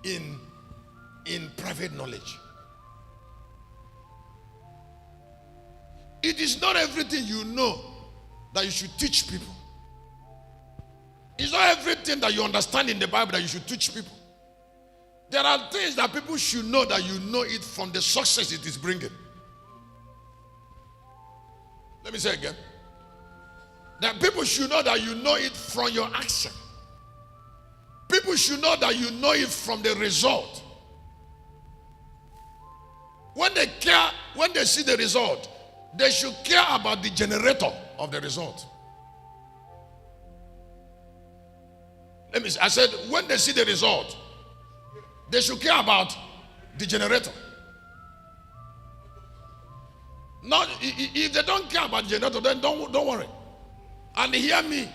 in private knowledge. It is not everything you know that you should teach people. It's not everything that you understand in the Bible that you should teach people. There are things that people should know that you know it from the success it is bringing. Let me say again. That people should know that you know it from your action. People should know that you know it from the result. When they see the result, they should care about the generator of the result. I said, when they see the result, they should care about the generator. Not if they don't care about the generator, then don't worry. And hear me.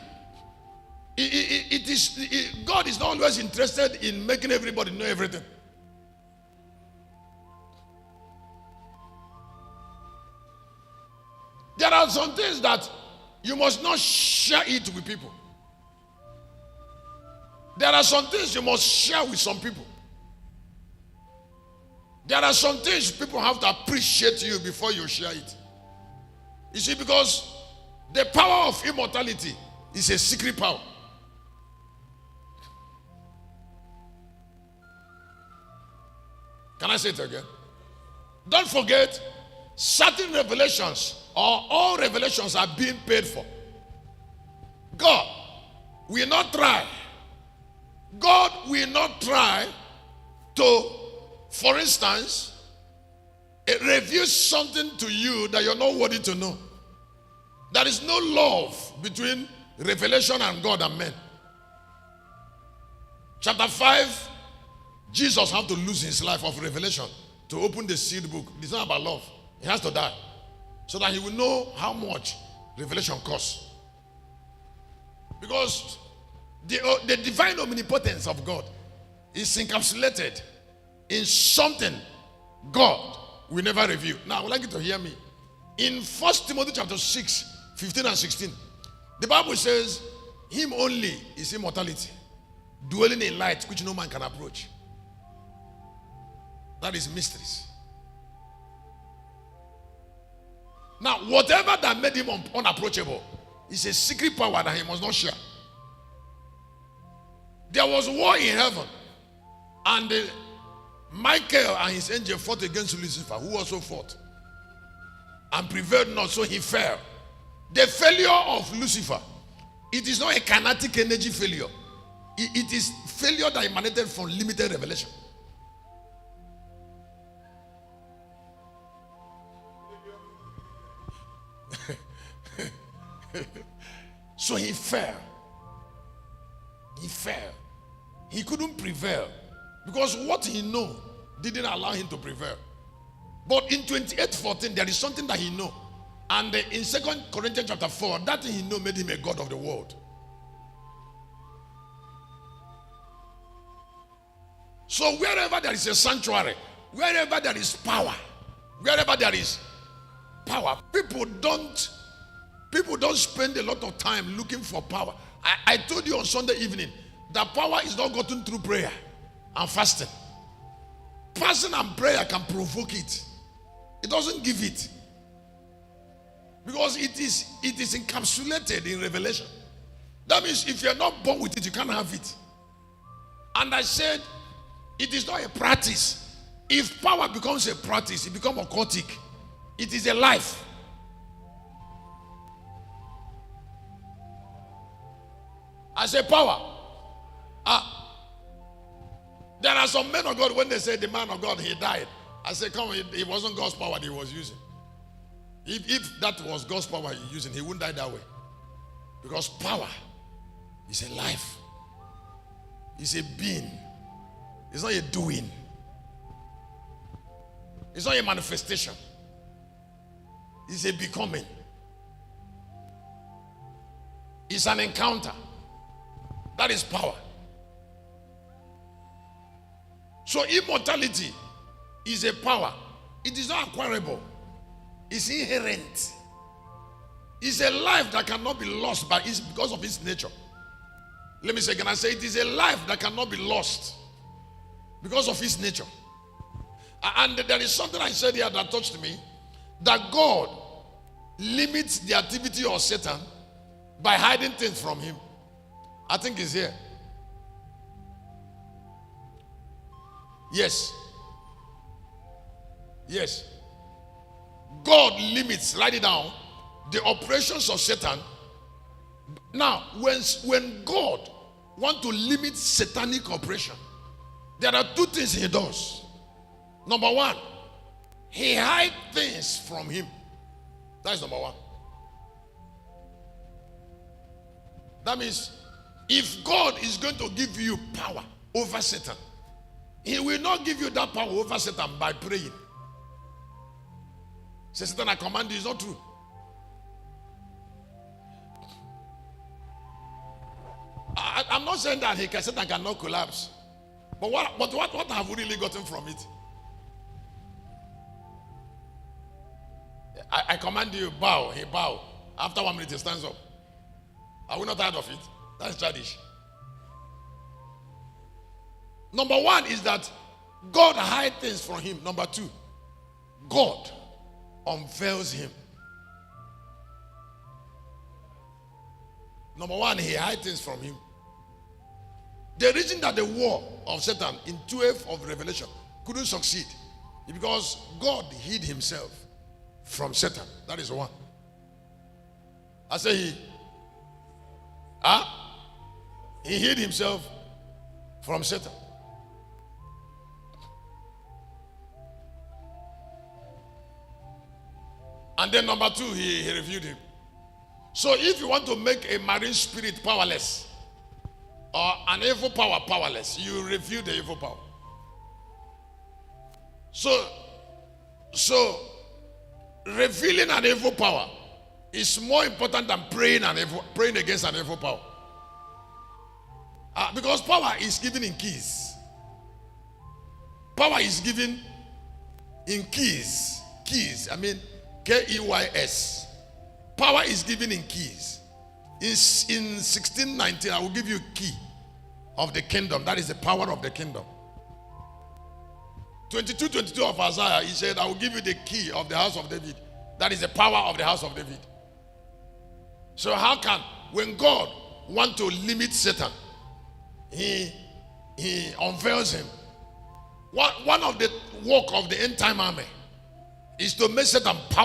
God is not always interested in making everybody know everything. There are some things that you must not share it with people. There are some things you must share with some people. There are some things people have to appreciate you before you share it. You see, because the power of immortality is a secret power. Can I say it again? Don't forget, certain revelations or all revelations are being paid for. God will not try. God will not try to, for instance, reveal something to you that you're not worthy to know. There is no love between revelation and God and men. Chapter 5, Jesus had to lose his life of revelation to open the sealed book. It's not about love. He has to die so that he will know how much revelation costs. Because the divine omnipotence of God is encapsulated in something God will never reveal. Now, I would like you to hear me. In 1 Timothy chapter 6, 15 and 16, the Bible says, him only is immortality, dwelling in light which no man can approach. That is mysteries. Now, whatever that made him unapproachable is a secret power that he must not share. There was war in heaven, and Michael and his angel fought against Lucifer, who also fought and prevailed not, so he fell. The failure of Lucifer, it is not a kinetic energy failure. It is failure that emanated from limited revelation. So he fell. He fell. He couldn't prevail because what he knew didn't allow him to prevail. But in 28:14, there is something that he knew. And in 2 Corinthians chapter 4, that thing he knew made him a god of the world. So wherever there is a sanctuary, wherever there is power, people don't spend a lot of time looking for power. I told you on Sunday evening that power is not gotten through prayer and fasting. Fasting and prayer can provoke it. It doesn't give it. Because it is encapsulated in revelation. That means if you're not born with it, you can't have it. And I said, it is not a practice. If power becomes a practice, it becomes occultic. It is a life. I say power. There are some men of God, when they say the man of God, he died. I say, come on, it wasn't God's power that he was using. If that was God's power he using, he wouldn't die that way. Because power is a life. It's a being. It's not a doing. It's not a manifestation. It's a becoming. It's an encounter. That is power. So immortality is a power. It is not acquirable. It's inherent. It's a life that cannot be lost because of its nature. Let me say again, I say it is a life that cannot be lost because of his nature. And there is something I said here that touched me, that God limits the activity of Satan by hiding things from him. I think it's here. Yes. Yes. God limits, write it down, the operations of Satan. Now, when God wants to limit satanic operation, there are two things he does. Number one, he hides things from him. That's number one. That means if God is going to give you power over Satan, he will not give you that power over Satan by praying. Say, Satan, I command you, it's not true. I'm not saying that Satan cannot collapse. But what have we really gotten from it? I command you, bow. He bow. After 1 minute, he stands up. Are we not tired of it? That's childish. Number one is that God hides things from him. Number two, God unveils him. Number one, he hides things from him. The reason that the war of Satan in 12 of Revelation couldn't succeed is because God hid himself from Satan. That is one. I say he hid himself from Satan. And then number two, he reviewed him. So if you want to make a marine spirit powerless or an evil power powerless, you review the evil power. So revealing an evil power is more important than praying against an evil power. Because power is given in keys. Power is given in keys. Keys, I mean Keys. Power is given in keys. In 1619, I will give you a key of the kingdom. That is the power of the kingdom. 22 of Isaiah, he said, I will give you the key of the house of David. That is the power of the house of David. So how can, when God wants to limit Satan, he unveils him. One of the work of the end time army is to make Satan power.